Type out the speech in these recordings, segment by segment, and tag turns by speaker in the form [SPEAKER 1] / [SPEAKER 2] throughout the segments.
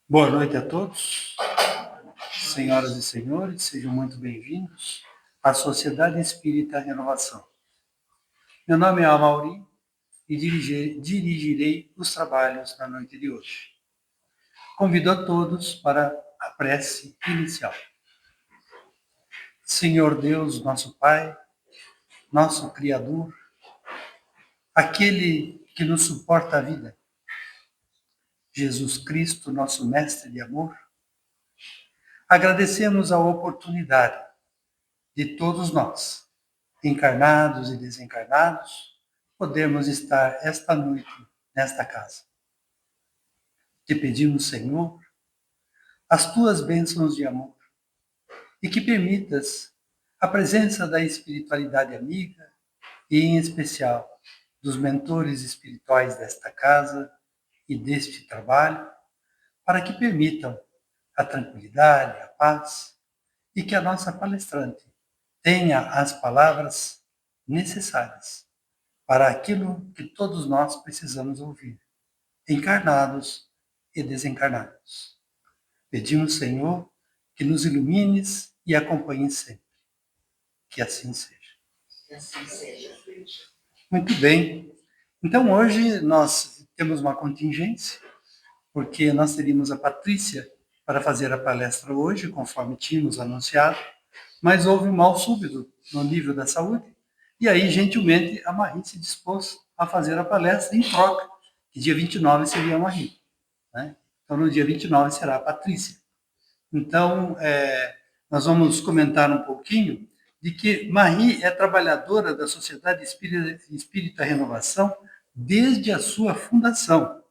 [SPEAKER 1] Boa noite a todos, senhoras e senhores, sejam muito bem-vindos à Sociedade Espírita Renovação. Meu nome é Amauri e dirigirei os trabalhos na noite de hoje. Convido a todos para a prece inicial. Senhor Deus, nosso Pai, nosso Criador, aquele que nos suporta a vida, Jesus Cristo, nosso Mestre de amor, agradecemos a oportunidade de todos nós, encarnados e desencarnados, podemos estar esta noite nesta casa. Te pedimos, Senhor, as tuas bênçãos de amor e que permitas a presença da espiritualidade amiga e, em especial, dos mentores espirituais desta casa e deste trabalho, para que permitam a tranquilidade, a paz e que a nossa palestrante tenha as palavras necessárias para aquilo que todos nós precisamos ouvir, encarnados e desencarnados. Pedimos, Senhor, que nos ilumines e acompanhes sempre. Que assim seja.
[SPEAKER 2] Que assim seja.
[SPEAKER 1] Muito bem. Então, hoje nós temos uma contingência, porque nós teríamos a Patrícia para fazer a palestra hoje, conforme tínhamos anunciado, mas houve um mal súbito no nível da saúde, e aí, gentilmente, a Marie se dispôs a fazer a palestra em troca, que dia 29 seria a Marie. Né? Então, no dia 29 será a Patrícia. Então, nós vamos comentar um pouquinho de que Marie é trabalhadora da Sociedade Espírita Renovação desde a sua fundação.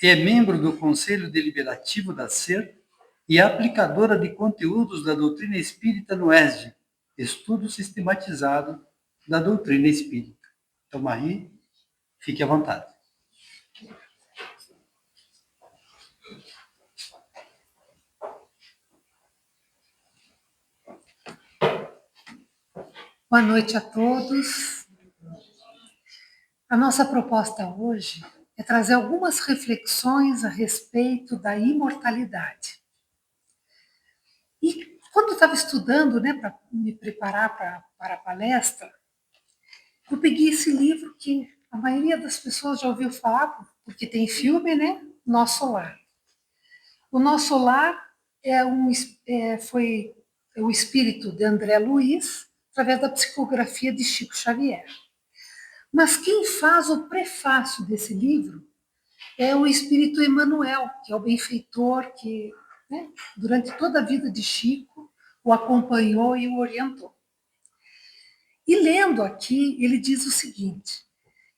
[SPEAKER 1] É membro do Conselho Deliberativo da SER e aplicadora de conteúdos da doutrina espírita no ESD, Estudo Sistematizado da Doutrina Espírita. Então, Marie, fique à vontade.
[SPEAKER 2] Boa noite a todos. A nossa proposta hoje é trazer algumas reflexões a respeito da imortalidade. E quando eu estava estudando, né, para me preparar para a palestra, eu peguei esse livro que a maioria das pessoas já ouviu falar, porque tem filme, né? Nosso Lar. O Nosso Lar foi o espírito de André Luiz, através da psicografia de Chico Xavier. Mas quem faz o prefácio desse livro é o espírito Emmanuel, que é o benfeitor que, né, durante toda a vida de Chico, o acompanhou e o orientou. E lendo aqui, ele diz o seguinte,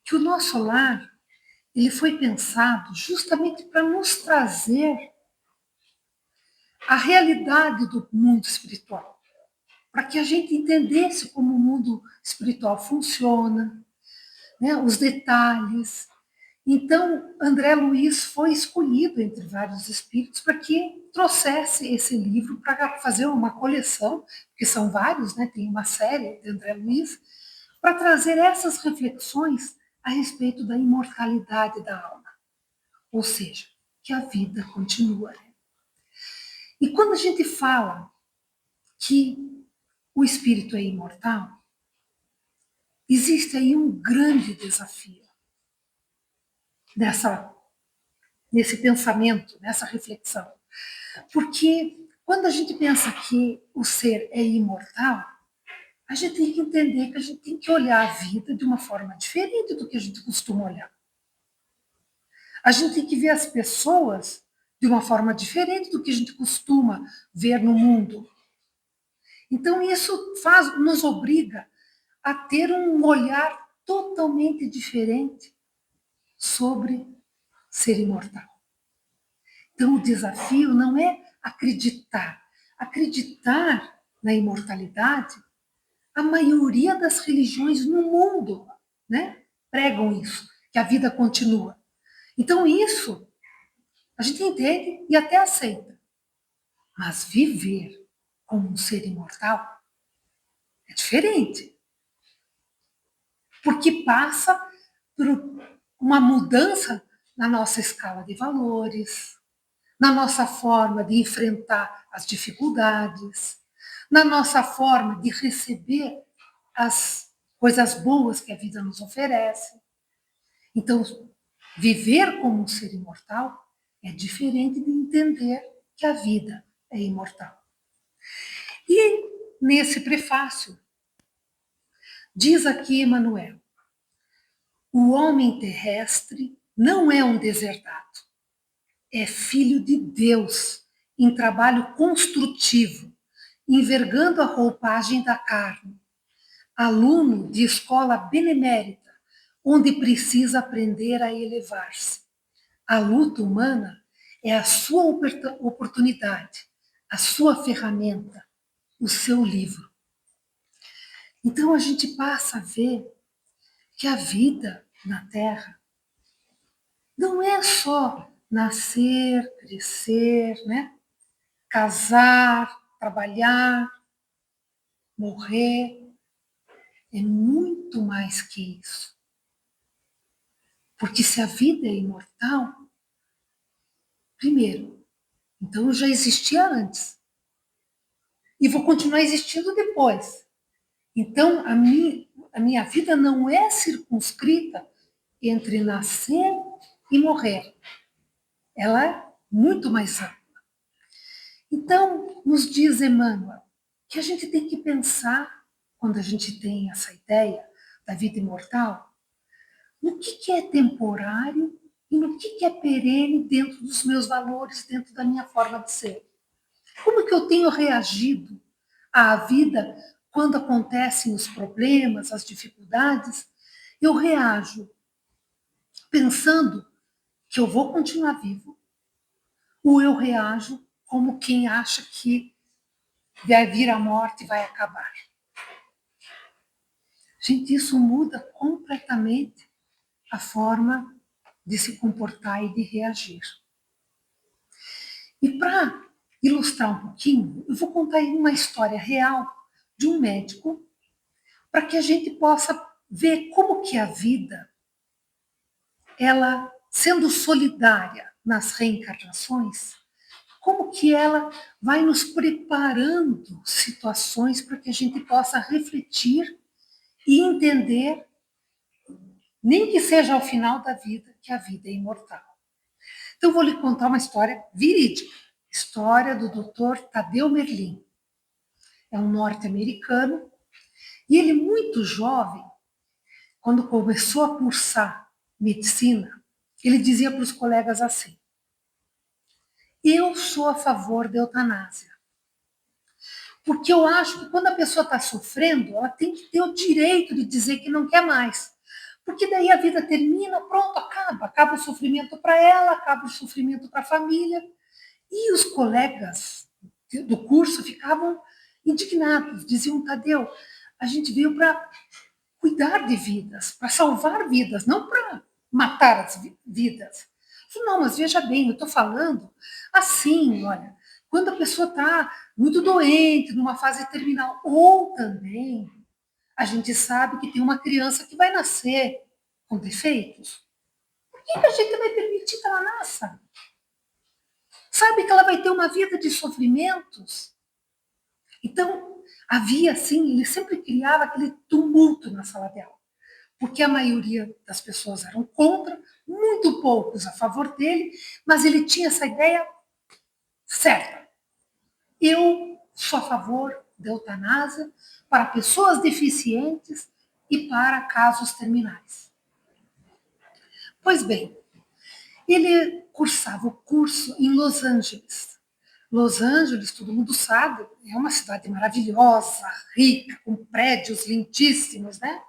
[SPEAKER 2] que o nosso lar ele foi pensado justamente para nos trazer a realidade do mundo espiritual, para que a gente entendesse como o mundo espiritual funciona, né, os detalhes. Então, André Luiz foi escolhido entre vários espíritos para que trouxesse esse livro para fazer uma coleção, que são vários, né, tem uma série de André Luiz, para trazer essas reflexões a respeito da imortalidade da alma. Ou seja, que a vida continua. E quando a gente fala que o espírito é imortal, existe aí um grande desafio nesse pensamento, nessa reflexão. Porque quando a gente pensa que o ser é imortal, a gente tem que entender que a gente tem que olhar a vida de uma forma diferente do que a gente costuma olhar. A gente tem que ver as pessoas de uma forma diferente do que a gente costuma ver no mundo. Então isso nos obriga a ter um olhar totalmente diferente sobre ser imortal. Então, o desafio não é acreditar. Acreditar na imortalidade, a maioria das religiões no mundo, né, pregam isso, que a vida continua. Então, isso a gente entende e até aceita. Mas viver como um ser imortal é diferente. Porque passa por uma mudança na nossa escala de valores, na nossa forma de enfrentar as dificuldades, na nossa forma de receber as coisas boas que a vida nos oferece. Então, viver como um ser imortal é diferente de entender que a vida é imortal. E nesse prefácio, diz aqui Emmanuel: o homem terrestre não é um deserdado, é filho de Deus em trabalho construtivo, envergando a roupagem da carne, aluno de escola benemérita, onde precisa aprender a elevar-se. A luta humana é a sua oportunidade, a sua ferramenta, o seu livro. Então a gente passa a ver que a vida na Terra não é só nascer, crescer, né? Casar, trabalhar, morrer. É muito mais que isso. Porque se a vida é imortal, primeiro, então eu já existia antes. E vou continuar existindo depois. Então a minha vida não é circunscrita entre nascer e morrer. Ela é muito mais ampla. Então, nos diz Emmanuel que a gente tem que pensar, quando a gente tem essa ideia da vida imortal, no que é temporário e no que é perene dentro dos meus valores, dentro da minha forma de ser. Como que eu tenho reagido à vida quando acontecem os problemas, as dificuldades? Eu reajo pensando que eu vou continuar vivo, ou eu reajo como quem acha que vai vir a morte e vai acabar. Gente, isso muda completamente a forma de se comportar e de reagir. E para ilustrar um pouquinho, eu vou contar aí uma história real de um médico para que a gente possa ver como que a vida, ela sendo solidária nas reencarnações, como que ela vai nos preparando situações para que a gente possa refletir e entender, nem que seja ao final da vida, que a vida é imortal. Então, vou lhe contar uma história verídica, história do Dr. Tadeu Merlin. É um norte-americano, e ele, muito jovem, quando começou a cursar medicina, ele dizia para os colegas assim: eu sou a favor da eutanásia. Porque eu acho que quando a pessoa está sofrendo, ela tem que ter o direito de dizer que não quer mais. Porque daí a vida termina, pronto, acaba. Acaba o sofrimento para ela, acaba o sofrimento para a família. E os colegas do curso ficavam indignados, diziam: Tadeu, a gente veio para cuidar de vidas, para salvar vidas, não para matar as vidas. Eu falei: não, mas veja bem, eu estou falando assim, olha, quando a pessoa está muito doente, numa fase terminal, ou também a gente sabe que tem uma criança que vai nascer com defeitos. Por que a gente vai permitir que ela nasça? Sabe que ela vai ter uma vida de sofrimentos? Então, havia assim, ele sempre criava aquele tumulto na sala de aula, porque a maioria das pessoas eram contra, muito poucos a favor dele, mas ele tinha essa ideia certa. Eu sou a favor da eutanásia para pessoas deficientes e para casos terminais. Pois bem, ele cursava o curso em Los Angeles. Los Angeles, todo mundo sabe, é uma cidade maravilhosa, rica, com prédios lindíssimos, né?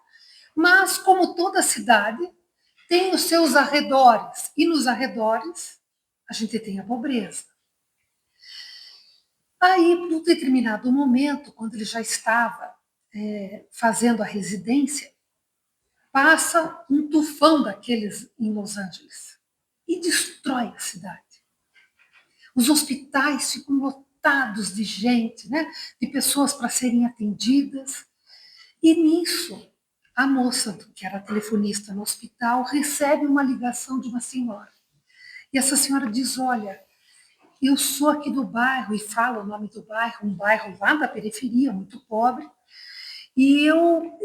[SPEAKER 2] Mas, como toda cidade, tem os seus arredores. E nos arredores, a gente tem a pobreza. Aí, num determinado momento, quando ele já estava fazendo a residência, passa um tufão daqueles em Los Angeles e destrói a cidade. Os hospitais ficam lotados de gente, né? De pessoas para serem atendidas. E nisso, a moça, que era telefonista no hospital, recebe uma ligação de uma senhora. E essa senhora diz: olha, eu sou aqui do bairro, e fala o nome do bairro, um bairro lá da periferia, muito pobre, e eu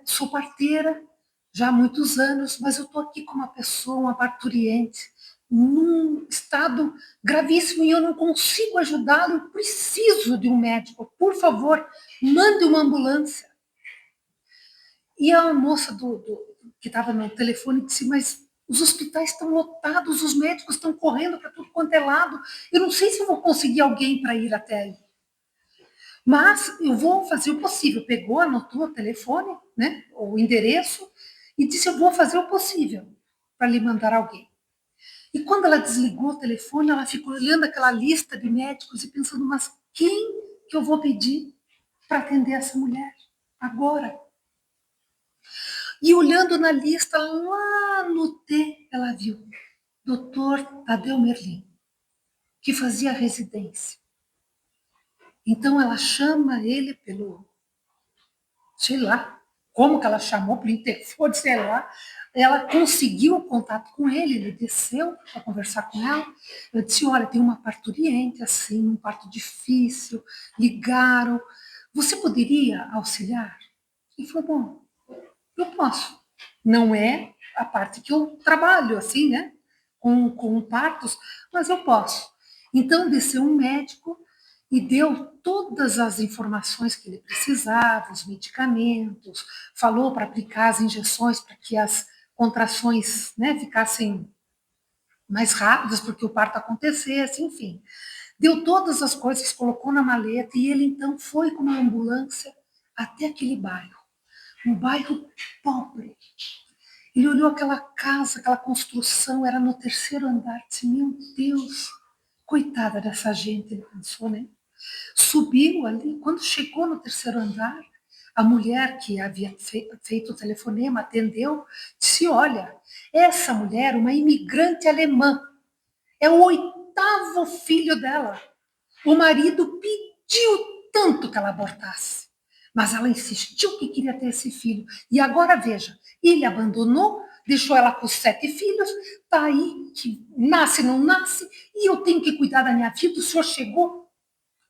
[SPEAKER 2] sou parteira já há muitos anos, mas eu estou aqui com uma pessoa, uma parturiente, num estado gravíssimo e eu não consigo ajudá-lo, eu preciso de um médico. Por favor, mande uma ambulância. E a moça que estava no telefone disse, mas os hospitais estão lotados, os médicos estão correndo para tudo quanto é lado, eu não sei se eu vou conseguir alguém para ir até aí. Mas eu vou fazer o possível. Pegou, anotou o telefone, né, o endereço, e disse, eu vou fazer o possível para lhe mandar alguém. E quando ela desligou o telefone, ela ficou olhando aquela lista de médicos e pensando, mas quem que eu vou pedir para atender essa mulher agora? E olhando na lista, lá no T, ela viu Dr. Tadeu Merlin, que fazia residência. Então ela chama ele pelo, sei lá, como que ela chamou, pelo interfone, sei lá. Ela conseguiu o contato com ele, ele desceu para conversar com ela. Eu disse, olha, tem uma parturiente assim, um parto difícil, ligaram. Você poderia auxiliar? Ele falou, bom, eu posso. Não é a parte que eu trabalho, assim, né? Com partos, mas eu posso. Então, desceu um médico e deu todas as informações que ele precisava, os medicamentos, falou para aplicar as injeções para que as contrações, né, ficassem mais rápidas, porque o parto acontecesse, enfim. Deu todas as coisas, colocou na maleta e ele então foi com uma ambulância até aquele bairro, um bairro pobre. Ele olhou aquela casa, aquela construção, era no terceiro andar, disse, meu Deus, coitada dessa gente, ele pensou, né? Subiu ali, quando chegou no terceiro andar, a mulher que havia feito o telefonema atendeu, disse, olha, essa mulher, uma imigrante alemã, é o oitavo filho dela. O marido pediu tanto que ela abortasse, mas ela insistiu que queria ter esse filho. E agora veja, ele abandonou, deixou ela com os 7 filhos, tá aí, que nasce, não nasce, e eu tenho que cuidar da minha vida, o senhor chegou,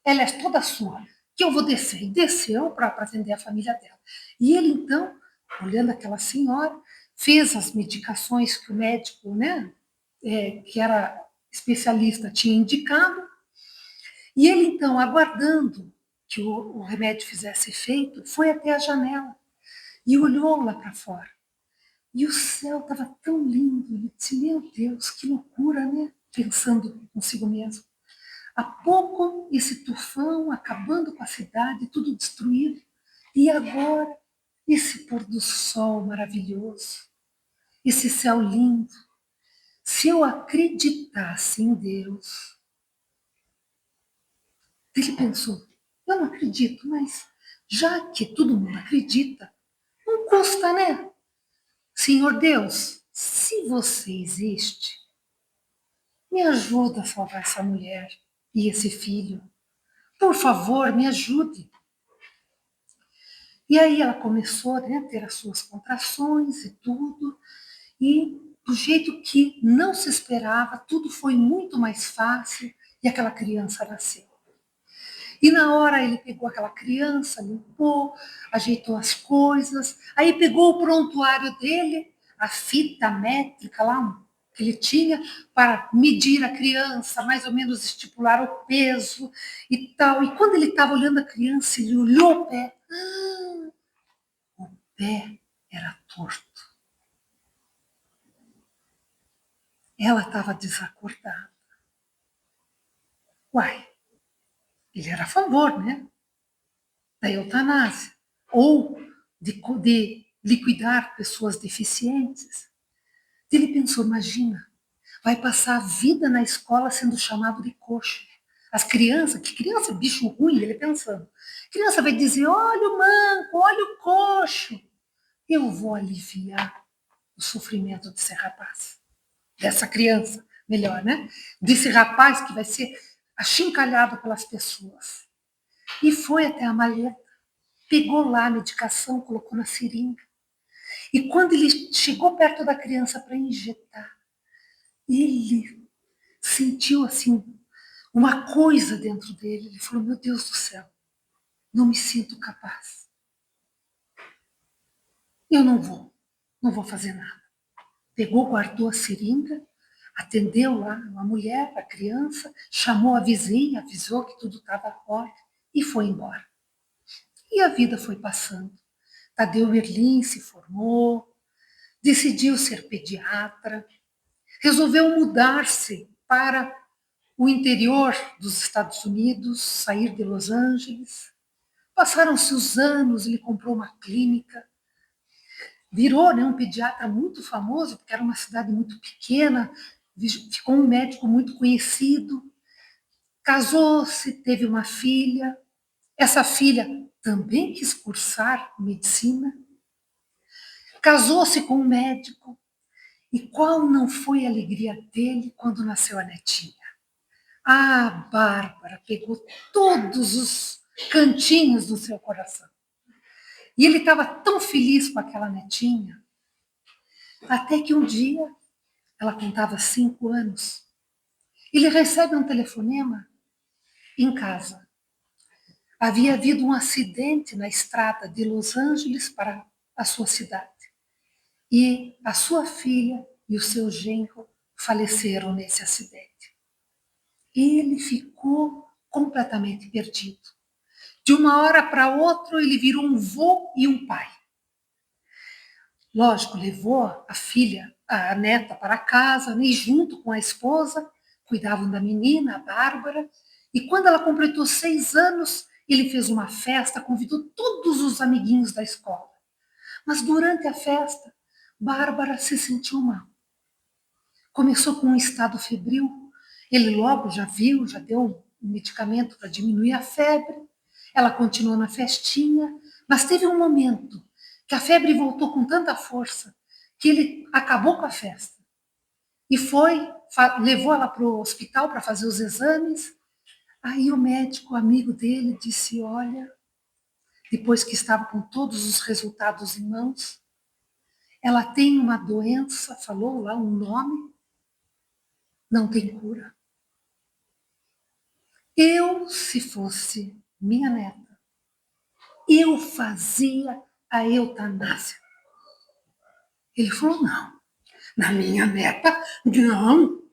[SPEAKER 2] ela é toda sua, que eu vou descer. E desceu para atender a família dela. E ele, então, olhando aquela senhora, fez as medicações que o médico, né, que era especialista, tinha indicado, e ele, então, aguardando que o remédio fizesse efeito, foi até a janela e olhou lá para fora. E o céu estava tão lindo. Ele disse, meu Deus, que loucura, né? Pensando consigo mesmo. Há pouco esse tufão acabando com a cidade, tudo destruído. E agora esse pôr do sol maravilhoso, esse céu lindo. Se eu acreditasse em Deus, ele pensou, eu não acredito, mas já que todo mundo acredita, não custa, né? Senhor Deus, se você existe, me ajuda a salvar essa mulher e esse filho. Por favor, me ajude. E aí ela começou, né, a ter as suas contrações e tudo, e do jeito que não se esperava, tudo foi muito mais fácil e aquela criança nasceu. E na hora ele pegou aquela criança, limpou, ajeitou as coisas, aí pegou o prontuário dele, a fita métrica lá que ele tinha para medir a criança, mais ou menos estipular o peso e tal. E quando ele estava olhando a criança, ele olhou o pé. O pé era torto. Ela estava desacordada. Uai, ele era a favor, né? Da eutanásia. Ou de liquidar pessoas deficientes. Ele pensou, imagina, vai passar a vida na escola sendo chamado de coxo. As crianças, que criança é bicho ruim, ele pensando. A criança vai dizer, olha o manco, olha o coxo. Eu vou aliviar o sofrimento desse rapaz. Dessa criança, melhor, né? Desse rapaz que vai ser achincalhado pelas pessoas. E foi até a maleta, pegou lá a medicação, colocou na seringa. E quando ele chegou perto da criança para injetar, ele sentiu assim uma coisa dentro dele. Ele falou, meu Deus do céu, não me sinto capaz. Eu não vou fazer nada. Pegou, guardou a seringa, atendeu lá a mulher, a criança, chamou a vizinha, avisou que tudo estava ótimo e foi embora. E a vida foi passando. Tadeu Erlim se formou, decidiu ser pediatra, resolveu mudar-se para o interior dos Estados Unidos, sair de Los Angeles. Passaram-se os anos, ele comprou uma clínica, virou, né, um pediatra muito famoso, porque era uma cidade muito pequena, ficou um médico muito conhecido, casou-se, teve uma filha. Essa filha também quis cursar medicina, casou-se com um médico. E qual não foi a alegria dele quando nasceu a netinha? A Bárbara pegou todos os cantinhos do seu coração. E ele estava tão feliz com aquela netinha, até que um dia, ela contava 5 anos, ele recebe um telefonema em casa. Havia havido um acidente na estrada de Los Angeles para a sua cidade. E a sua filha e o seu genro faleceram nesse acidente. Ele ficou completamente perdido. De uma hora para outra, ele virou um vô e um pai. Lógico, levou a filha, a neta para casa, e junto com a esposa, cuidavam da menina, a Bárbara. E quando ela completou 6 anos, ele fez uma festa, convidou todos os amiguinhos da escola. Mas durante a festa, Bárbara se sentiu mal. Começou com um estado febril. Ele logo já viu, já deu um medicamento para diminuir a febre. Ela continuou na festinha, mas teve um momento que a febre voltou com tanta força que ele acabou com a festa. E levou ela para o hospital para fazer os exames. Aí o médico, amigo dele, disse, olha, depois que estava com todos os resultados em mãos, ela tem uma doença, falou lá um nome, não tem cura. Eu, se fosse minha neta, eu fazia a eutanásia. Ele falou, não, na minha neta, não.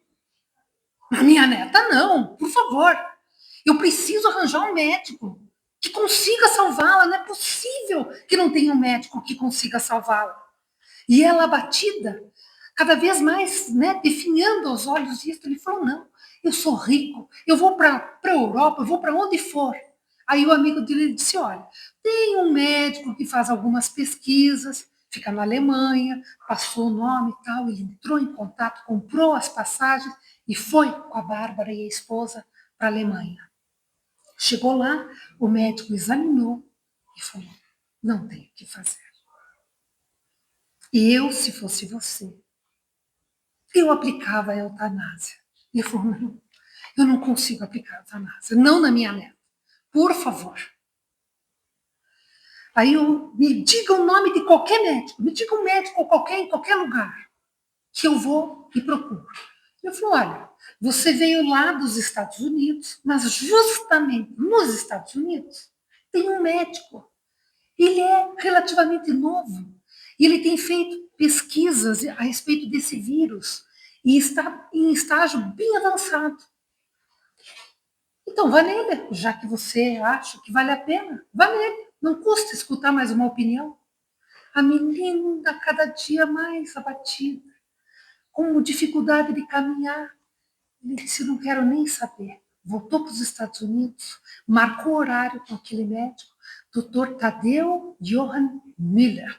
[SPEAKER 2] Na minha neta, não, por favor. Eu preciso arranjar um médico que consiga salvá-la. Não é possível que não tenha um médico que consiga salvá-la. E ela abatida, cada vez mais, né, definhando aos olhos isso, ele falou, não, eu sou rico, eu vou para a Europa, eu vou para onde for. Aí o amigo dele disse, olha, tem um médico que faz algumas pesquisas, fica na Alemanha, passou o nome e tal, ele entrou em contato, comprou as passagens e foi com a Bárbara e a esposa para a Alemanha. Chegou lá, o médico examinou e falou, não tem o que fazer. Eu, se fosse você, eu aplicava a eutanásia. Ele falou, não, eu não consigo aplicar a eutanásia, não na minha neta, por favor. Aí me diga o nome de qualquer médico, me diga um médico qualquer, em qualquer lugar, que eu vou e procuro. Eu falei, olha, você veio lá dos Estados Unidos, mas justamente nos Estados Unidos tem um médico. Ele é relativamente novo e ele tem feito pesquisas a respeito desse vírus e está em estágio bem avançado. Então, vá nele, já que você acha que vale a pena, vá nele. Não custa escutar mais uma opinião. A menina, cada dia mais abatida, com dificuldade de caminhar. Ele disse, não quero nem saber. Voltou para os Estados Unidos, marcou horário com aquele médico, Dr. Tadeu Johann Miller,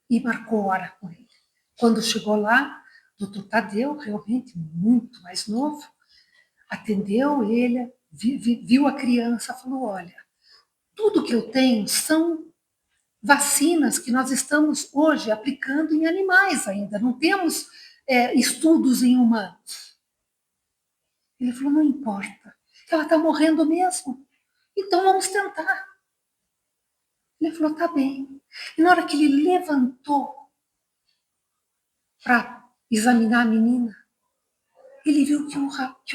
[SPEAKER 2] e marcou hora com ele. Quando chegou lá, Dr. Tadeu, realmente muito mais novo, atendeu ele, viu a criança, falou, olha, tudo que eu tenho são vacinas que nós estamos hoje aplicando em animais ainda, não temos estudos em humanos. Ele falou, não importa, ela está morrendo mesmo, então vamos tentar. Ele falou, tá bem. E na hora que ele levantou para examinar a menina, ele viu que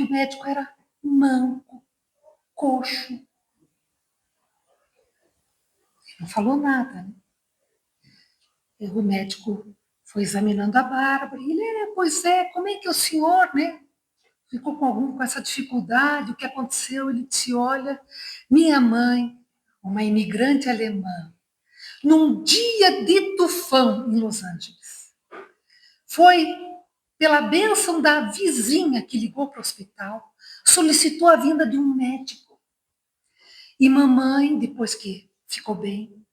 [SPEAKER 2] o médico era manco, coxo. Não falou nada, né? E o médico foi examinando a Bárbara. E ele, pois é, como é que o senhor, né? Ficou com essa dificuldade, o que aconteceu? Ele disse, olha, minha mãe, uma imigrante alemã, num dia de tufão em Los Angeles, foi pela bênção da vizinha que ligou para o hospital, solicitou a vinda de um médico. E mamãe, depois que ficou bem,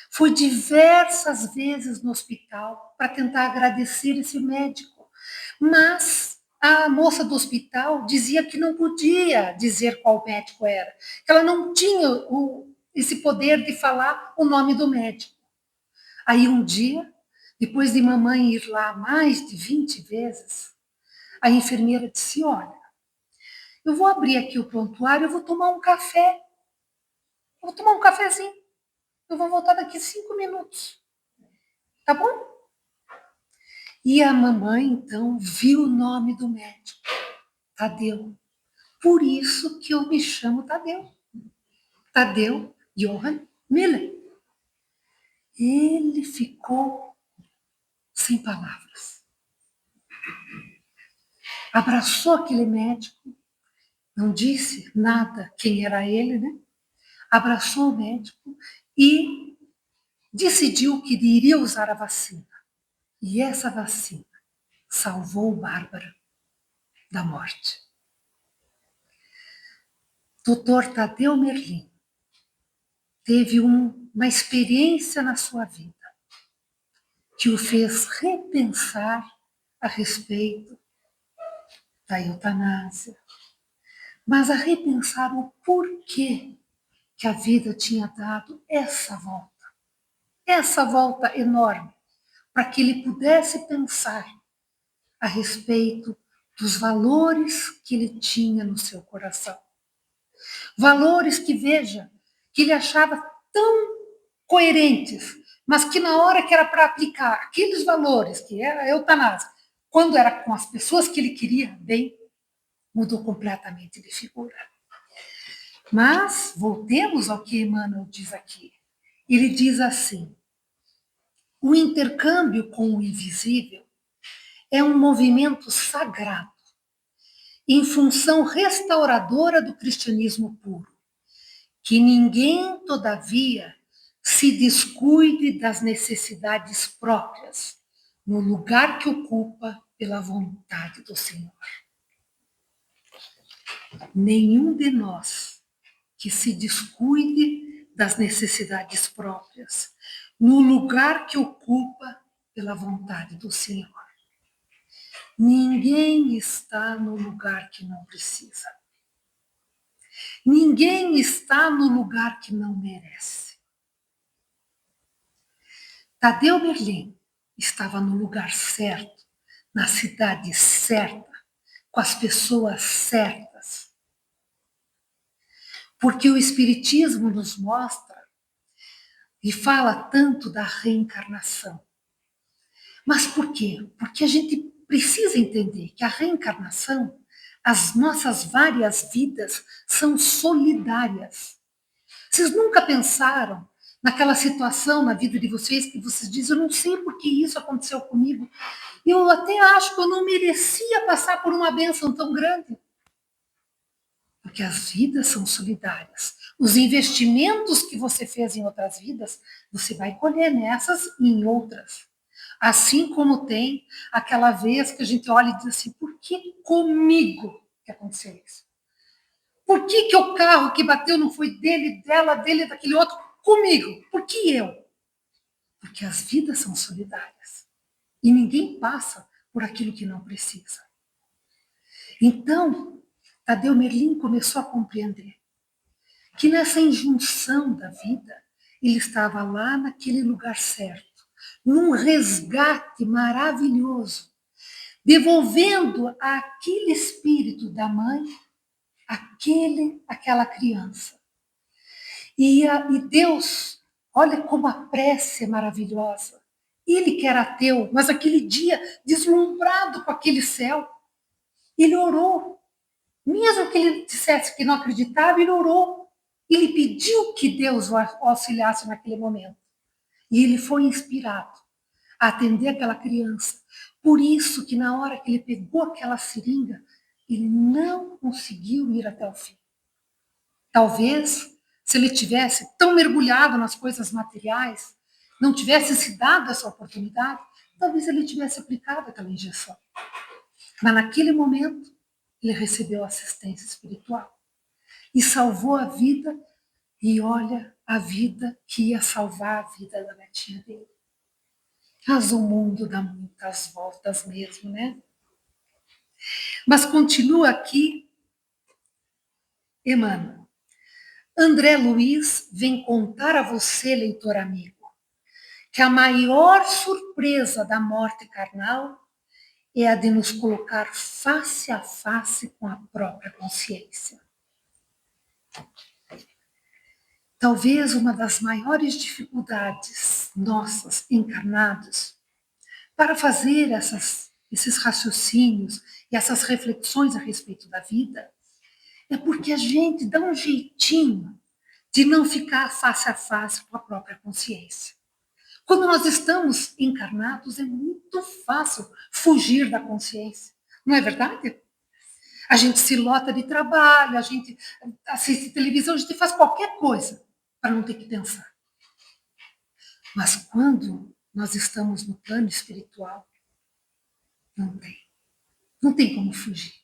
[SPEAKER 2] foi diversas vezes no hospital para tentar agradecer esse médico, mas a moça do hospital dizia que não podia dizer qual médico era, que ela não tinha esse poder de falar o nome do médico. Aí um dia, depois de mamãe ir lá mais de 20 vezes, a enfermeira disse, olha, eu vou abrir aqui o prontuário, eu vou tomar um café. Eu vou tomar um cafezinho. Eu vou voltar daqui 5 minutos. Tá bom? E a mamãe, então, viu o nome do médico, Tadeu. Por isso que eu me chamo Tadeu. Tadeu Johann Miller. Ele ficou sem palavras. Abraçou aquele médico, não disse nada quem era ele, né? Abraçou o médico e decidiu que iria usar a vacina. E essa vacina salvou Bárbara da morte. Dr. Tadeu Merlin teve uma experiência na sua vida que o fez repensar a respeito da eutanásia, mas a repensar o porquê que a vida tinha dado essa volta enorme, para que ele pudesse pensar a respeito dos valores que ele tinha no seu coração. Valores que, veja, que ele achava tão coerentes, mas que na hora que era para aplicar aqueles valores, que era a eutanásia, quando era com as pessoas que ele queria bem, mudou completamente de figura. Mas voltemos ao que Emmanuel diz aqui. Ele diz assim, o intercâmbio com o invisível é um movimento sagrado, em função restauradora do cristianismo puro, que ninguém, todavia, se descuide das necessidades próprias, no lugar que ocupa pela vontade do Senhor. Nenhum de nós que se descuide das necessidades próprias, no lugar que ocupa pela vontade do Senhor. Ninguém está no lugar que não precisa. Ninguém está no lugar que não merece. Tadeu Merlin estava no lugar certo, na cidade certa, com as pessoas certas. Porque o Espiritismo nos mostra e fala tanto da reencarnação. Mas por quê? Porque a gente precisa entender que a reencarnação, as nossas várias vidas são solidárias. Vocês nunca pensaram naquela situação na vida de vocês que vocês dizem, eu não sei por que isso aconteceu comigo. Eu até acho que eu não merecia passar por uma bênção tão grande. Porque as vidas são solidárias. Os investimentos que você fez em outras vidas, você vai colher nessas e em outras. Assim como tem aquela vez que a gente olha e diz assim, por que comigo que aconteceu isso? Por que o carro que bateu não foi dele, dela, dele, daquele outro? Comigo. Por que eu? Porque as vidas são solidárias. E ninguém passa por aquilo que não precisa. Então, Tadeu Merlin começou a compreender que nessa injunção da vida, ele estava lá naquele lugar certo, num resgate maravilhoso, devolvendo àquele espírito da mãe aquela criança. E Deus, olha como a prece é maravilhosa. Ele que era ateu, mas aquele dia, deslumbrado com aquele céu, ele orou. Mesmo que ele dissesse que não acreditava, ele orou. Ele pediu que Deus o auxiliasse naquele momento. E ele foi inspirado a atender aquela criança. Por isso que na hora que ele pegou aquela seringa, ele não conseguiu ir até o fim. Talvez, se ele tivesse tão mergulhado nas coisas materiais, não tivesse se dado essa oportunidade, talvez ele tivesse aplicado aquela injeção. Mas naquele momento, ele recebeu assistência espiritual e salvou a vida. E olha a vida que ia salvar a vida da netinha dele. Mas o mundo dá muitas voltas mesmo, né? Mas continua aqui, Emmanuel. André Luiz vem contar a você, leitor amigo, que a maior surpresa da morte carnal é a de nos colocar face a face com a própria consciência. Talvez uma das maiores dificuldades nossas, encarnados, para fazer esses raciocínios e essas reflexões a respeito da vida, é porque a gente dá um jeitinho de não ficar face a face com a própria consciência. Quando nós estamos encarnados, é muito fácil fugir da consciência, não é verdade? A gente se lota de trabalho, a gente assiste televisão, a gente faz qualquer coisa para não ter que pensar. Mas quando nós estamos no plano espiritual, não tem. Não tem como fugir.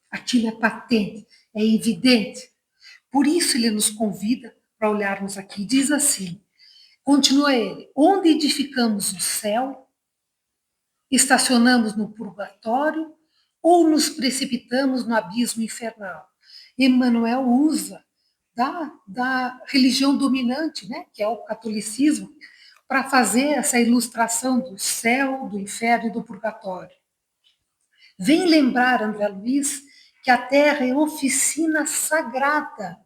[SPEAKER 2] Aquilo é patente, é evidente. Por isso ele nos convida para olharmos aqui. Diz assim, continua ele, onde edificamos o céu, estacionamos no purgatório ou nos precipitamos no abismo infernal. Emmanuel usa da religião dominante, né, que é o catolicismo, para fazer essa ilustração do céu, do inferno e do purgatório. Vem lembrar, André Luiz, que a Terra é oficina sagrada,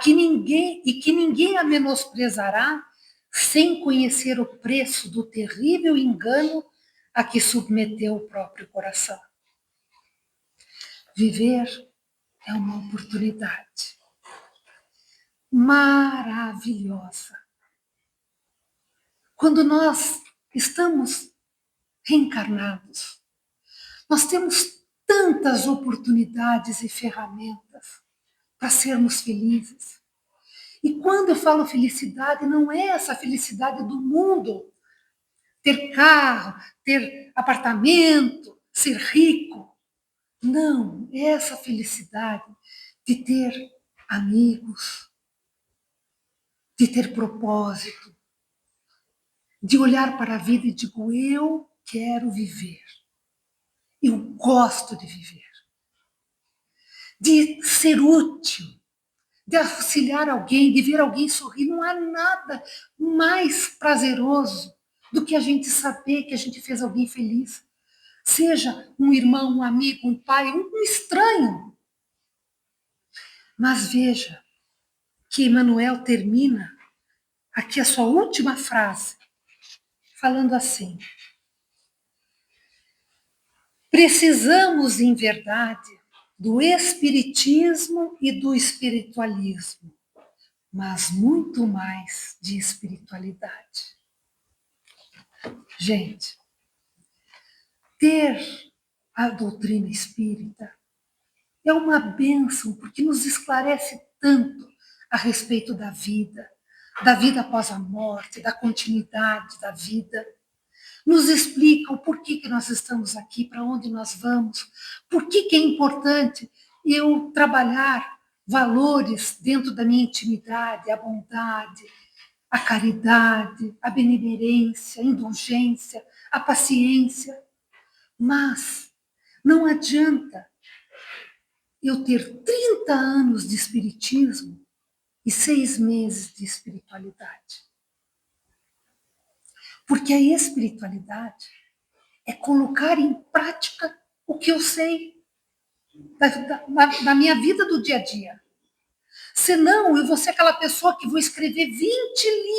[SPEAKER 2] que ninguém a menosprezará sem conhecer o preço do terrível engano a que submeteu o próprio coração. Viver é uma oportunidade maravilhosa. Quando nós estamos reencarnados, nós temos tantas oportunidades e ferramentas para sermos felizes. E quando eu falo felicidade, não é essa felicidade do mundo, ter carro, ter apartamento, ser rico. Não, é essa felicidade de ter amigos, de ter propósito, de olhar para a vida e digo, eu quero viver. Eu gosto de viver. De ser útil, de auxiliar alguém, de ver alguém sorrir. Não há nada mais prazeroso do que a gente saber que a gente fez alguém feliz. Seja um irmão, um amigo, um pai, um estranho. Mas veja que Emmanuel termina aqui a sua última frase, falando assim: precisamos, em verdade, do espiritismo e do espiritualismo, mas muito mais de espiritualidade. Gente, ter a doutrina espírita é uma bênção, porque nos esclarece tanto a respeito da vida após a morte, da continuidade da vida. Nos explica o porquê que nós estamos aqui, para onde nós vamos, por que é importante eu trabalhar valores dentro da minha intimidade, a bondade, a caridade, a benemerência, a indulgência, a paciência. Mas não adianta eu ter 30 anos de espiritismo e 6 meses de espiritualidade. Porque a espiritualidade é colocar em prática o que eu sei da minha vida do dia a dia. Senão, eu vou ser aquela pessoa que vou escrever 20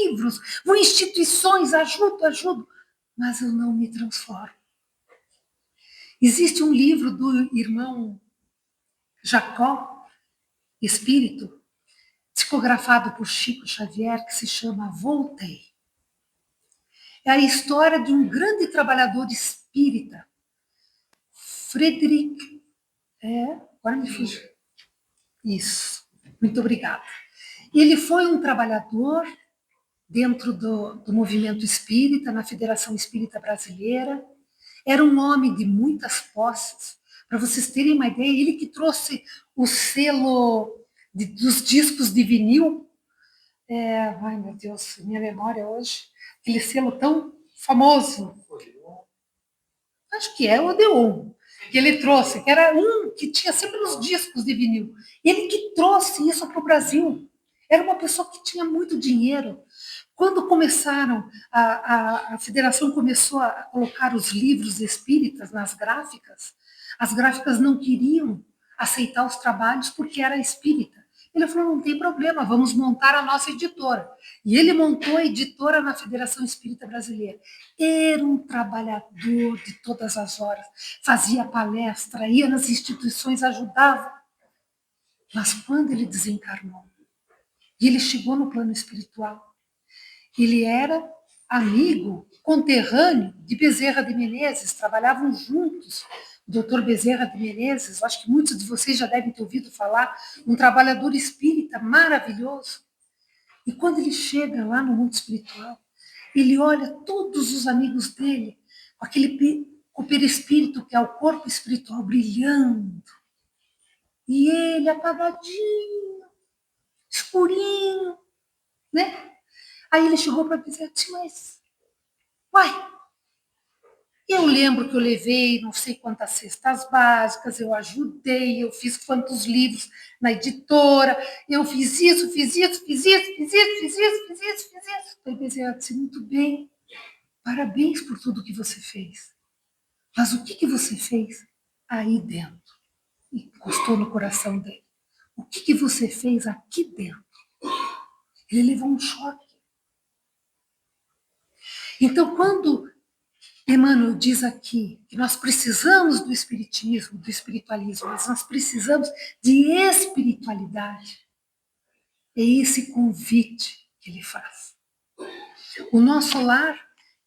[SPEAKER 2] livros, vou em instituições, ajudo, mas eu não me transformo. Existe um livro do irmão Jacó, espírito, psicografado por Chico Xavier, que se chama Voltei. É a história de um grande trabalhador espírita, Frederic. Agora me fugiu. Isso, muito obrigada. Ele foi um trabalhador dentro do movimento espírita, na Federação Espírita Brasileira. Era um homem de muitas posses. Para vocês terem uma ideia, ele que trouxe o selo dos discos de vinil. Ai, meu Deus, minha memória hoje. Aquele selo tão famoso. Acho que é o Odeon, que ele trouxe, que era um que tinha sempre os discos de vinil. Ele que trouxe isso para o Brasil. Era uma pessoa que tinha muito dinheiro. Quando começaram, a federação começou a colocar os livros espíritas nas gráficas, as gráficas não queriam aceitar os trabalhos porque era espírita. Ele falou, não tem problema, vamos montar a nossa editora. E ele montou a editora na Federação Espírita Brasileira. Era um trabalhador de todas as horas, fazia palestra, ia nas instituições, ajudava. Mas quando ele desencarnou, e ele chegou no plano espiritual, ele era amigo, conterrâneo de Bezerra de Menezes, trabalhavam juntos. O doutor Bezerra de Menezes, acho que muitos de vocês já devem ter ouvido falar, um trabalhador espírita maravilhoso. E quando ele chega lá no mundo espiritual, ele olha todos os amigos dele, com aquele com o perispírito, que é o corpo espiritual, brilhando. E ele apagadinho, escurinho, né? Aí ele chegou para dizer assim, mas, uai, eu lembro que eu levei não sei quantas cestas básicas, eu ajudei, eu fiz quantos livros na editora, eu fiz isso, fiz isso, fiz isso, fiz isso, fiz isso, fiz isso, fiz isso. Aí Bezerra disse, muito bem, parabéns por tudo que você fez. Mas o que você fez aí dentro? E encostou no coração dele. O que você fez aqui dentro? Ele levou um choque. Então, quando Emmanuel diz aqui que nós precisamos do espiritismo, do espiritualismo, mas nós precisamos de espiritualidade, é esse convite que ele faz. O Nosso Lar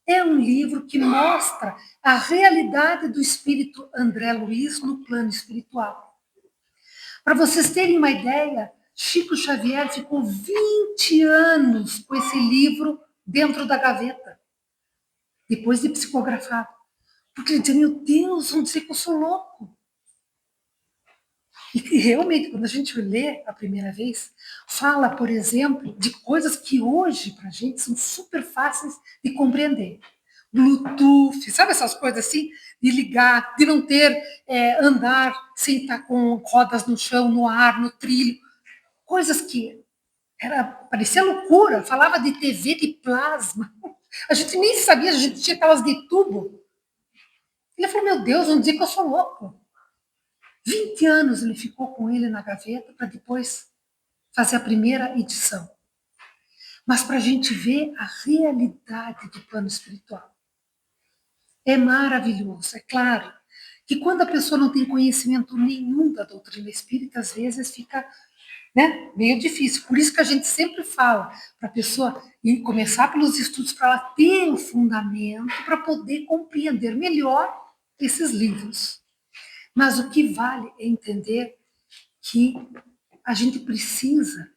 [SPEAKER 2] é um livro que mostra a realidade do espírito André Luiz no plano espiritual. Para vocês terem uma ideia, Chico Xavier ficou 20 anos com esse livro dentro da gaveta, depois de psicografado. Porque ele dizia, meu Deus, vão dizer que eu sou louco. E realmente, quando a gente lê a primeira vez, fala, por exemplo, de coisas que hoje, para a gente, são super fáceis de compreender. Bluetooth, sabe essas coisas assim? De ligar, de não ter, andar sem estar com rodas no chão, no ar, no trilho. Coisas que parecia loucura. Falava de TV de plasma. A gente nem sabia, a gente tinha aquelas de tubo. Ele falou, meu Deus, vão dizer que eu sou louco. 20 anos ele ficou com ele na gaveta para depois fazer a primeira edição. Mas para a gente ver a realidade do plano espiritual. É maravilhoso, é claro que quando a pessoa não tem conhecimento nenhum da doutrina espírita, às vezes fica, né, meio difícil. Por isso que a gente sempre fala para a pessoa começar pelos estudos, para ela ter o fundamento, para poder compreender melhor esses livros. Mas o que vale é entender que a gente precisa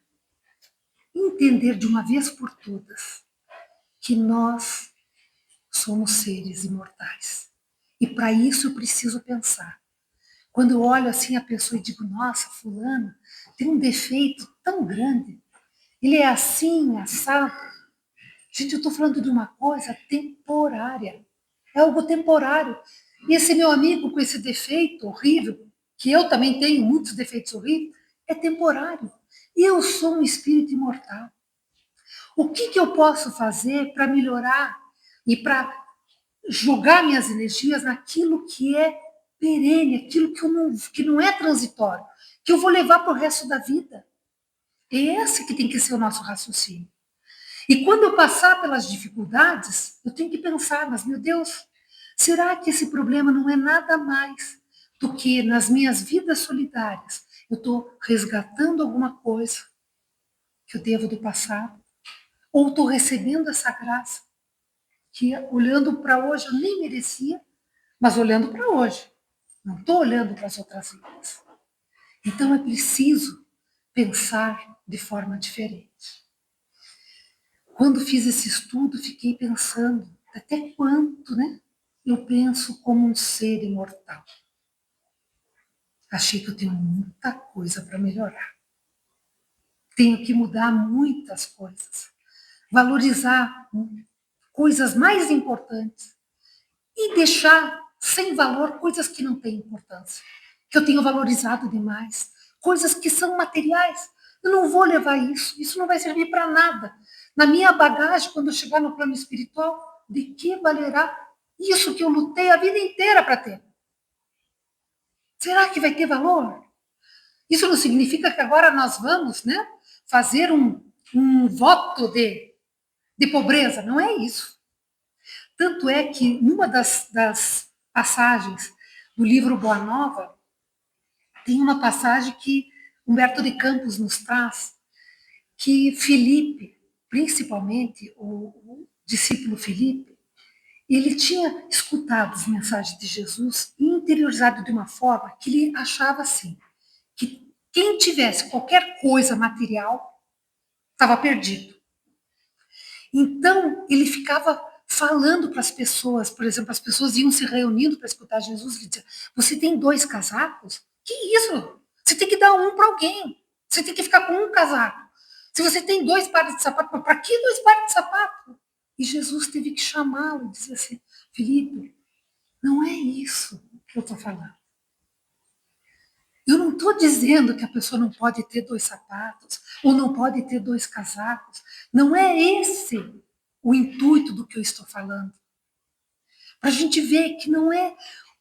[SPEAKER 2] entender de uma vez por todas que nós somos seres imortais. E para isso eu preciso pensar. Quando eu olho assim a pessoa e digo, nossa, fulano tem um defeito tão grande, ele é assim, assado. Gente, eu estou falando de uma coisa temporária. É algo temporário. E esse meu amigo com esse defeito horrível, que eu também tenho muitos defeitos horríveis, é temporário. E eu sou um espírito imortal. O que eu posso fazer para melhorar e para jogar minhas energias naquilo que é perene, aquilo que não é transitório, que eu vou levar para o resto da vida? É esse que tem que ser o nosso raciocínio. E quando eu passar pelas dificuldades, eu tenho que pensar, mas meu Deus, será que esse problema não é nada mais do que nas minhas vidas solidárias, Eu estou resgatando alguma coisa que eu devo do passado? Ou estou recebendo essa graça que, olhando para hoje, eu nem merecia, mas olhando para hoje. Não estou olhando para as outras vidas. Então é preciso pensar de forma diferente. Quando fiz esse estudo, fiquei pensando até quanto, né? Eu penso como um ser imortal. Achei que eu tenho muita coisa para melhorar. Tenho que mudar muitas coisas. Valorizar coisas mais importantes e deixar sem valor coisas que não têm importância, que eu tenho valorizado demais, coisas que são materiais. Eu não vou levar isso não vai servir para nada. Na minha bagagem, quando eu chegar no plano espiritual, de que valerá isso que eu lutei a vida inteira para ter? Será que vai ter valor? Isso não significa que agora nós vamos, né, fazer um voto de pobreza, não é isso. Tanto é que, numa das passagens do livro Boa Nova, tem uma passagem que Humberto de Campos nos traz, que Felipe, principalmente o discípulo Felipe, ele tinha escutado as mensagens de Jesus e interiorizado de uma forma que ele achava assim, que quem tivesse qualquer coisa material estava perdido. Então, ele ficava falando para as pessoas, por exemplo, as pessoas iam se reunindo para escutar Jesus e dizia: você tem 2 casacos? Que isso? Você tem que dar um para alguém. Você tem que ficar com um casaco. Se você tem 2 pares de sapato, para que 2 pares de sapato? E Jesus teve que chamá-lo e dizer assim: Felipe, não é isso que eu estou falando. Eu não estou dizendo que a pessoa não pode ter 2 sapatos ou não pode ter 2 casacos. Não é esse o intuito do que eu estou falando. Para a gente ver que não é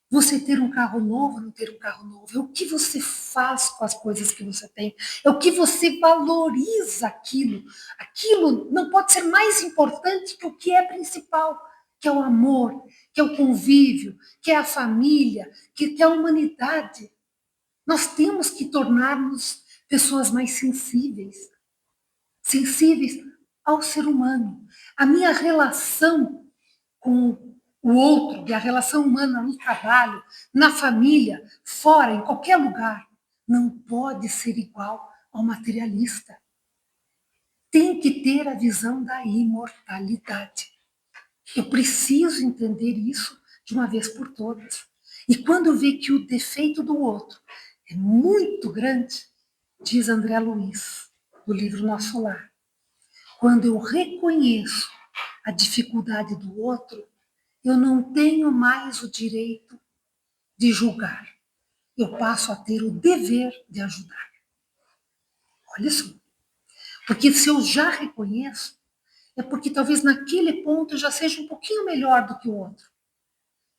[SPEAKER 2] você ter um carro novo, não ter um carro novo. É o que você faz com as coisas que você tem. É o que você valoriza aquilo. Aquilo não pode ser mais importante que o que é principal, que é o amor, que é o convívio, que é a família, que é a humanidade. Nós temos que tornar-nos pessoas mais sensíveis ao ser humano. A minha relação com o outro, e a relação humana no trabalho, na família, fora, em qualquer lugar, não pode ser igual ao materialista. Tem que ter a visão da imortalidade. Eu preciso entender isso de uma vez por todas. E quando vê que o defeito do outro é muito grande, diz André Luiz, do livro Nosso Lar, quando eu reconheço a dificuldade do outro, eu não tenho mais o direito de julgar. Eu passo a ter o dever de ajudar. Olha só. Porque se eu já reconheço, é porque talvez naquele ponto eu já seja um pouquinho melhor do que o outro.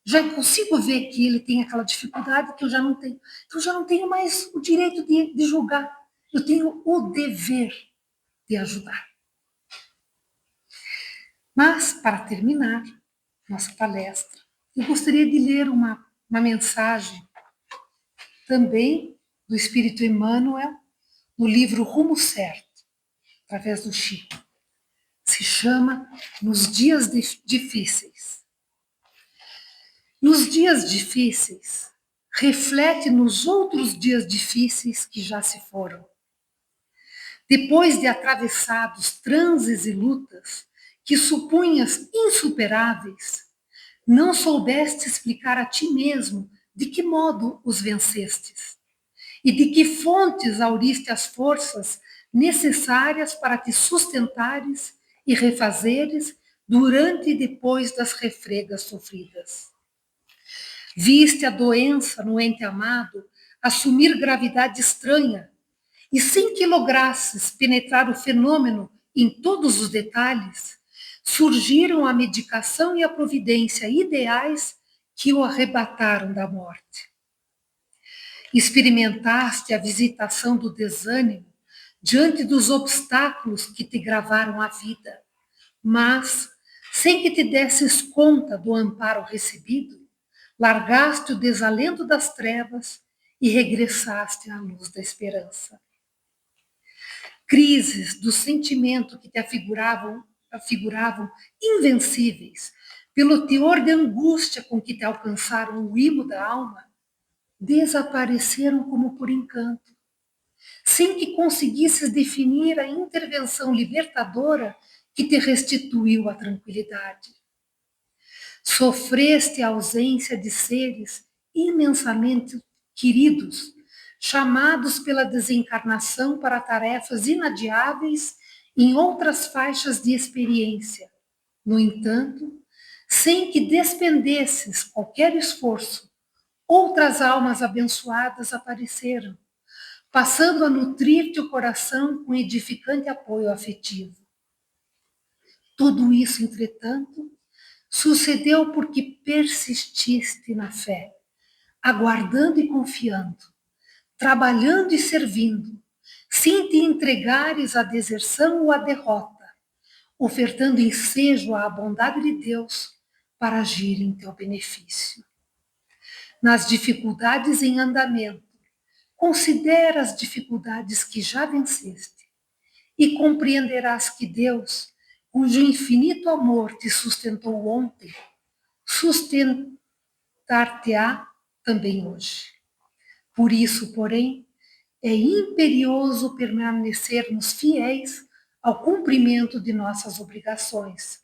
[SPEAKER 2] Já consigo ver que ele tem aquela dificuldade que eu já não tenho. Então, eu já não tenho mais o direito de julgar. Eu tenho o dever de ajudar. Mas, para terminar nossa palestra, eu gostaria de ler uma mensagem também do Espírito Emmanuel, no livro Rumo Certo, através do Chico. Se chama Nos Dias Difíceis. Nos dias difíceis, reflete nos outros dias difíceis que já se foram. Depois de atravessados transes e lutas que supunhas insuperáveis, não soubeste explicar a ti mesmo de que modo os vencestes e de que fontes auriste as forças necessárias para te sustentares e refazeres durante e depois das refregas sofridas. Viste a doença no ente amado assumir gravidade estranha, e sem que lograsses penetrar o fenômeno em todos os detalhes, surgiram a medicação e a providência ideais que o arrebataram da morte. Experimentaste a visitação do desânimo diante dos obstáculos que te gravaram a vida, mas, sem que te desses conta do amparo recebido, largaste o desalento das trevas e regressaste à luz da esperança. Crises do sentimento que te afiguravam invencíveis, pelo teor de angústia com que te alcançaram o imo da alma, desapareceram como por encanto, sem que conseguisses definir a intervenção libertadora que te restituiu a tranquilidade. Sofreste a ausência de seres imensamente queridos, chamados pela desencarnação para tarefas inadiáveis em outras faixas de experiência. No entanto, sem que despendesses qualquer esforço, outras almas abençoadas apareceram, passando a nutrir-te o coração com edificante apoio afetivo. Tudo isso, entretanto, sucedeu porque persististe na fé, aguardando e confiando, trabalhando e servindo, sem te entregares à deserção ou à derrota, ofertando ensejo à bondade de Deus para agir em teu benefício. Nas dificuldades em andamento, considera as dificuldades que já venceste e compreenderás que Deus, cujo infinito amor te sustentou ontem, sustentar-te-á também hoje. Por isso, porém, é imperioso permanecermos fiéis ao cumprimento de nossas obrigações,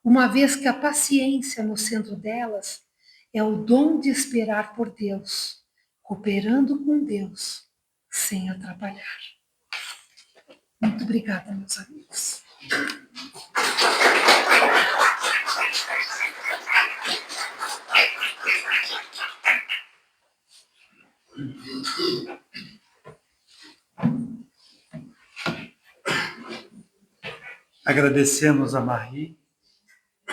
[SPEAKER 2] uma vez que a paciência no centro delas é o dom de esperar por Deus, cooperando com Deus, sem atrapalhar. Muito obrigada, meus amigos.
[SPEAKER 1] Agradecemos a Marie,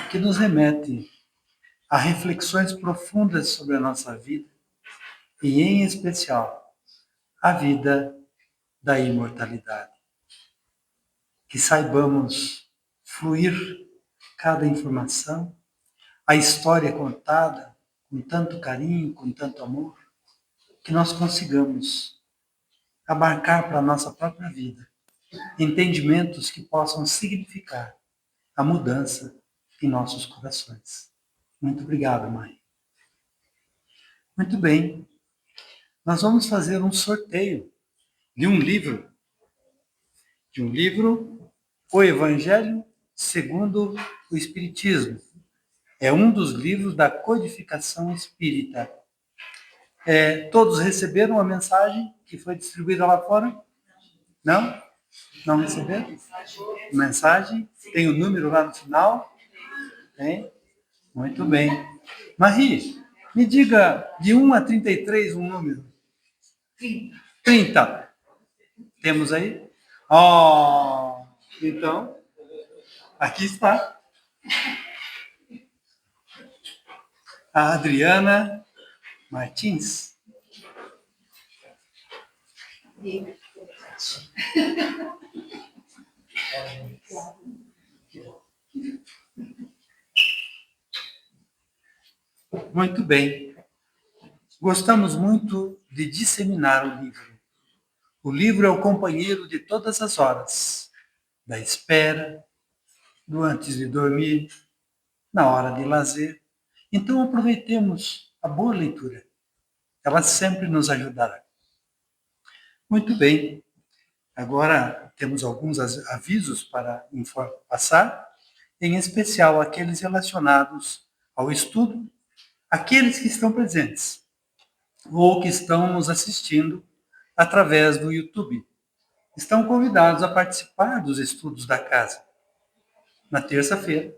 [SPEAKER 1] que nos remete a reflexões profundas sobre a nossa vida e, em especial, a vida da imortalidade. Que saibamos fluir cada informação, a história contada com tanto carinho, com tanto amor, que nós consigamos abarcar para a nossa própria vida entendimentos que possam significar a mudança em nossos corações. Muito obrigado, mãe. Muito bem. Nós vamos fazer um sorteio de um livro. O Evangelho segundo o Espiritismo. É um dos livros da codificação espírita. Todos receberam a mensagem que foi distribuída lá fora? Não? Não receberam? Mensagem? Tem o número lá no final? Tem? Muito bem. Marie, me diga de 1 a 33 um número.
[SPEAKER 2] 30.
[SPEAKER 1] 30. Temos aí? Oh, então, aqui está. A Adriana Martins. Muito bem. Gostamos muito de disseminar o livro. O livro é o companheiro de todas as horas, da espera, do antes de dormir, na hora de lazer. Então aproveitemos a boa leitura. Ela sempre nos ajudará. Muito bem. Agora temos alguns avisos para passar, em especial aqueles relacionados ao estudo, aqueles que estão presentes ou que estão nos assistindo através do YouTube. Estão convidados a participar dos estudos da casa na terça-feira,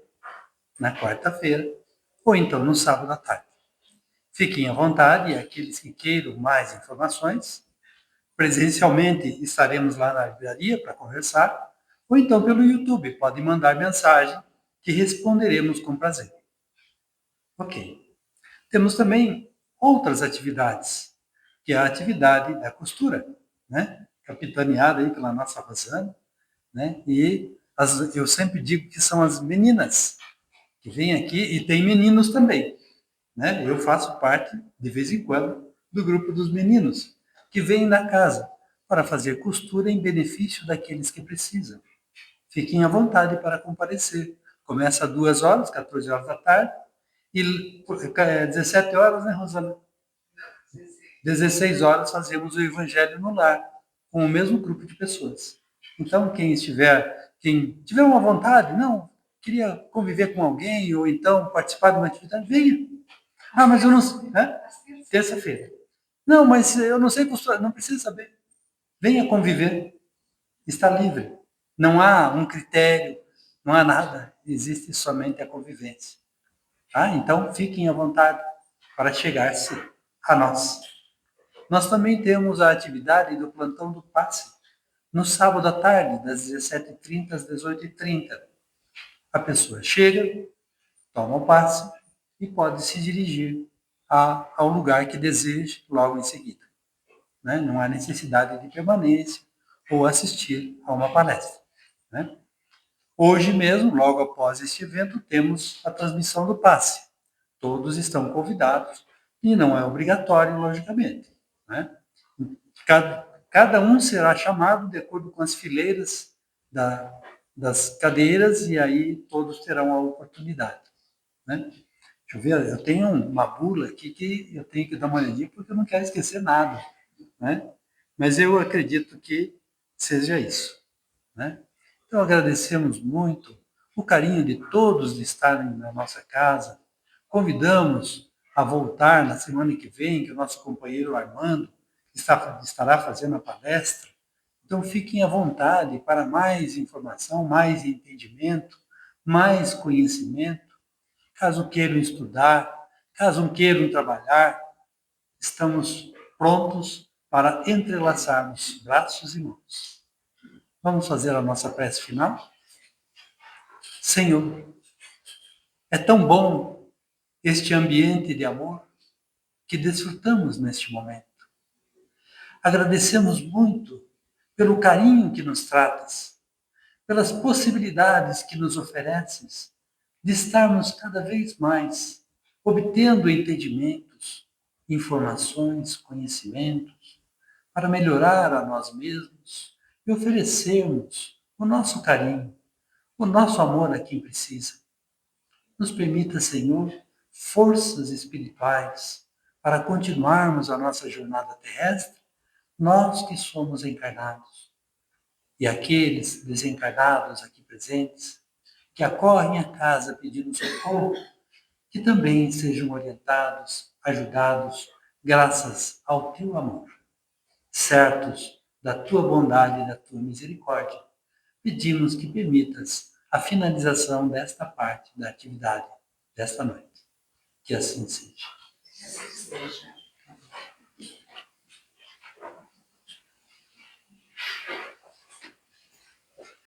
[SPEAKER 1] na quarta-feira ou então no sábado à tarde. Fiquem à vontade, e aqueles que queiram mais informações, presencialmente estaremos lá na livraria para conversar, ou então pelo YouTube, podem mandar mensagem que responderemos com prazer. Ok. Temos também outras atividades, que é a atividade da costura, né? Capitaneada aí pela nossa Rosana, né? E eu sempre digo que são as meninas que vêm aqui, e tem meninos também, né? Eu faço parte, de vez em quando, do grupo dos meninos, que vêm na casa para fazer costura em benefício daqueles que precisam. Fiquem à vontade para comparecer. Começa às 2 horas, 14 horas da tarde, e 17 horas, né, Rosana? 16 horas fazemos o Evangelho no Lar, com o mesmo grupo de pessoas. Então, quem tiver uma vontade, não, queria conviver com alguém, ou então participar de uma atividade, venha. Ah, mas eu não sei. Terça-feira. Não, mas eu não sei costurar, não precisa saber. Venha conviver. Está livre. Não há um critério, não há nada. Existe somente a convivência. Tá? Então, fiquem à vontade para chegar-se a nós. Nós também temos a atividade do plantão do passe, no sábado à tarde, das 17h30 às 18h30. A pessoa chega, toma o passe e pode se dirigir ao lugar que deseja logo em seguida. Né? Não há necessidade de permanência ou assistir a uma palestra. Né? Hoje mesmo, logo após este evento, temos a transmissão do passe. Todos estão convidados e não é obrigatório, logicamente. Né? Cada um será chamado de acordo com as fileiras das cadeiras e aí todos terão a oportunidade. Né? Deixa eu ver, eu tenho uma bula aqui que eu tenho que dar uma olhadinha porque eu não quero esquecer nada. Né? Mas eu acredito que seja isso. Né? Então agradecemos muito o carinho de todos de estarem na nossa casa. Convidamos a voltar na semana que vem, que o nosso companheiro Armando estará fazendo a palestra. Então fiquem à vontade para mais informação, mais entendimento, mais conhecimento. Caso queiram estudar, caso queiram trabalhar, estamos prontos para entrelaçarmos braços e mãos. Vamos fazer a nossa prece final? Senhor, é tão bom este ambiente de amor que desfrutamos neste momento. Agradecemos muito pelo carinho que nos tratas, pelas possibilidades que nos ofereces de estarmos cada vez mais obtendo entendimentos, informações, conhecimentos, para melhorar a nós mesmos e oferecermos o nosso carinho, o nosso amor a quem precisa. Nos permita, Senhor, forças espirituais para continuarmos a nossa jornada terrestre, nós que somos encarnados. E aqueles desencarnados aqui presentes, que acorrem à casa pedindo socorro, que também sejam orientados, ajudados, graças ao teu amor. Certos da tua bondade e da tua misericórdia, pedimos que permitas a finalização desta parte da atividade desta noite. Que assim seja.